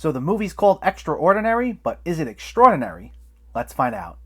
So the movie's called Extraordinary, but is it extraordinary? Let's find out.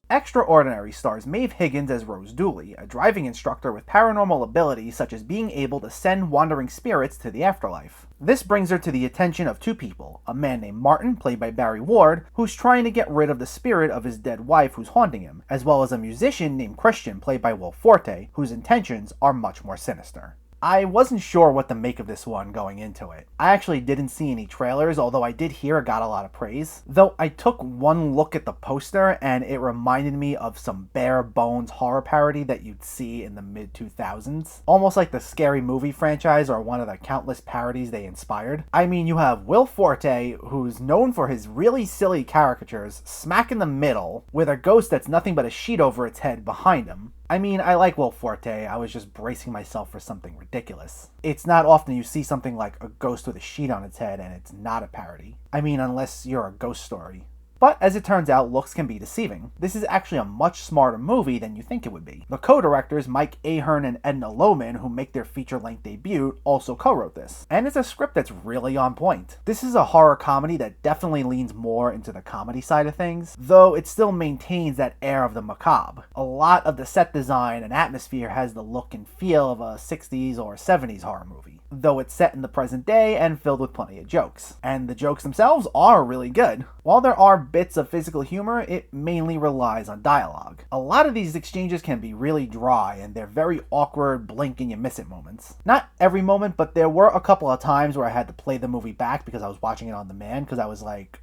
Extraordinary stars Maeve Higgins as Rose Dooley, a driving instructor with paranormal abilities such as being able to send wandering spirits to the afterlife. This brings her to the attention of two people, a man named Martin, played by Barry Ward, who's trying to get rid of the spirit of his dead wife who's haunting him, as well as a musician named Christian, played by Will Forte, whose intentions are much more sinister. I wasn't sure what to make of this one going into it. I actually didn't see any trailers, although I did hear it got a lot of praise. Though I took one look at the poster and it reminded me of some bare bones horror parody that you'd see in the mid-2000s. Almost like the Scary Movie franchise or one of the countless parodies they inspired. I mean, you have Will Forte, who's known for his really silly caricatures, smack in the middle, with a ghost that's nothing but a sheet over its head behind him. I mean, I like Will Forte, I was just bracing myself for something ridiculous. It's not often you see something like a ghost with a sheet on its head and it's not a parody. I mean, unless you're a ghost story. But as it turns out, looks can be deceiving. This is actually a much smarter movie than you think it would be. The co-directors, Mike Ahern and Edna Lohman, who make their feature-length debut, also co-wrote this. And it's a script that's really on point. This is a horror comedy that definitely leans more into the comedy side of things, though it still maintains that air of the macabre. A lot of the set design and atmosphere has the look and feel of a 60s or 70s horror movie, though it's set in the present day and filled with plenty of jokes. And the jokes themselves are really good. While there are bits of physical humor, it mainly relies on dialogue. A lot of these exchanges can be really dry, and they're very awkward, blink and you miss it moments. Not every moment, but there were a couple of times where I had to play the movie back because I was watching it on demand, because I was like,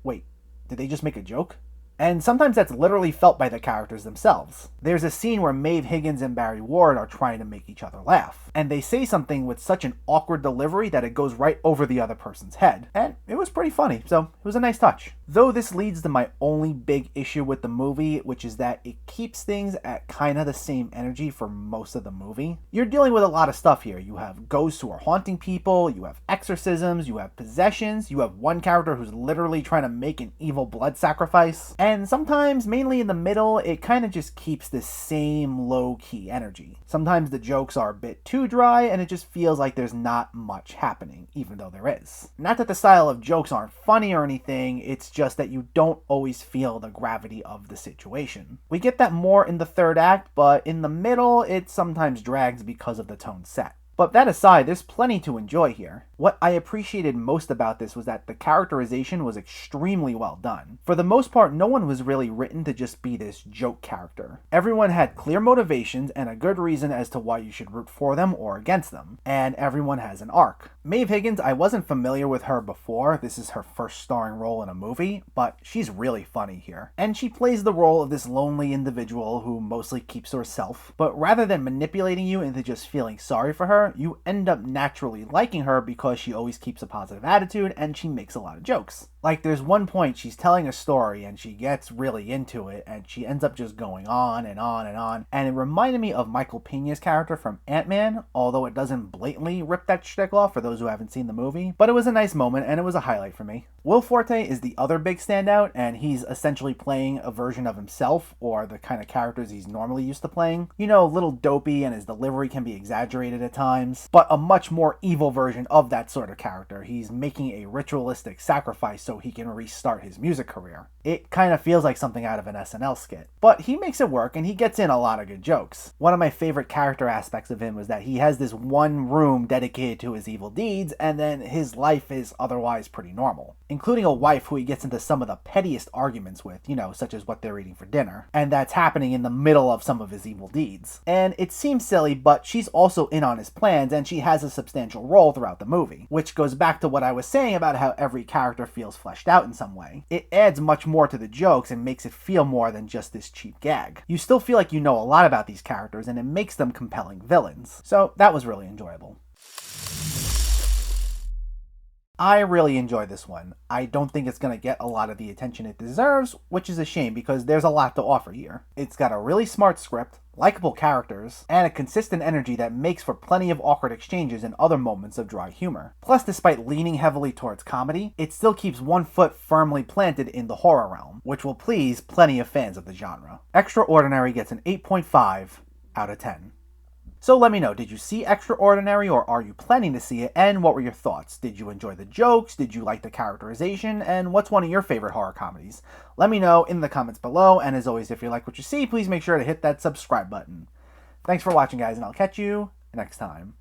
wait, did they just make a joke? And sometimes that's literally felt by the characters themselves. There's a scene where Maeve Higgins and Barry Ward are trying to make each other laugh, and they say something with such an awkward delivery that it goes right over the other person's head. And it was pretty funny, so it was a nice touch. Though this leads to my only big issue with the movie, which is that it keeps things at kind of the same energy for most of the movie. You're dealing with a lot of stuff here. You have ghosts who are haunting people, you have exorcisms, you have possessions, you have one character who's literally trying to make an evil blood sacrifice, and sometimes, mainly in the middle, it kind of just keeps the same low-key energy. Sometimes the jokes are a bit too dry, and it just feels like there's not much happening, even though there is. Not that the style of jokes aren't funny or anything, it's just that you don't always feel the gravity of the situation. We get that more in the third act, but in the middle, it sometimes drags because of the tone set. But that aside, there's plenty to enjoy here. What I appreciated most about this was that the characterization was extremely well done. For the most part, no one was really written to just be this joke character. Everyone had clear motivations and a good reason as to why you should root for them or against them. And everyone has an arc. Maeve Higgins, I wasn't familiar with her before. This is her first starring role in a movie, but she's really funny here. And she plays the role of this lonely individual who mostly keeps to herself. But rather than manipulating you into just feeling sorry for her, you end up naturally liking her because she always keeps a positive attitude and she makes a lot of jokes. Like, there's one point she's telling a story and she gets really into it and she ends up just going on and on and on. And it reminded me of Michael Pena's character from Ant-Man, although it doesn't blatantly rip that shtick off for those who haven't seen the movie. But it was a nice moment and it was a highlight for me. Will Forte is the other big standout, and he's essentially playing a version of himself, or the kind of characters he's normally used to playing. You know, a little dopey and his delivery can be exaggerated at times, but a much more evil version of that sort of character. He's making a ritualistic sacrifice so he can restart his music career. It kind of feels like something out of an SNL skit. But he makes it work and he gets in a lot of good jokes. One of my favorite character aspects of him was that he has this one room dedicated to his evil deeds, and then his life is otherwise pretty normal. Including a wife who he gets into some of the pettiest arguments with, you know, such as what they're eating for dinner. And that's happening in the middle of some of his evil deeds. And it seems silly, but she's also in on his plans and she has a substantial role throughout the movie. Which goes back to what I was saying about how every character feels fleshed out in some way. It adds much more to the jokes and makes it feel more than just this cheap gag. You still feel like you know a lot about these characters and it makes them compelling villains. So that was really enjoyable. I really enjoy this one. I don't think it's going to get a lot of the attention it deserves, which is a shame because there's a lot to offer here. It's got a really smart script, likable characters, and a consistent energy that makes for plenty of awkward exchanges and other moments of dry humor. Plus, despite leaning heavily towards comedy, it still keeps one foot firmly planted in the horror realm, which will please plenty of fans of the genre. Extraordinary gets an 8.5 out of 10. So let me know, did you see Extraordinary or are you planning to see it, and what were your thoughts? Did you enjoy the jokes? Did you like the characterization? And what's one of your favorite horror comedies? Let me know in the comments below, and as always, if you like what you see, please make sure to hit that subscribe button. Thanks for watching, guys, and I'll catch you next time.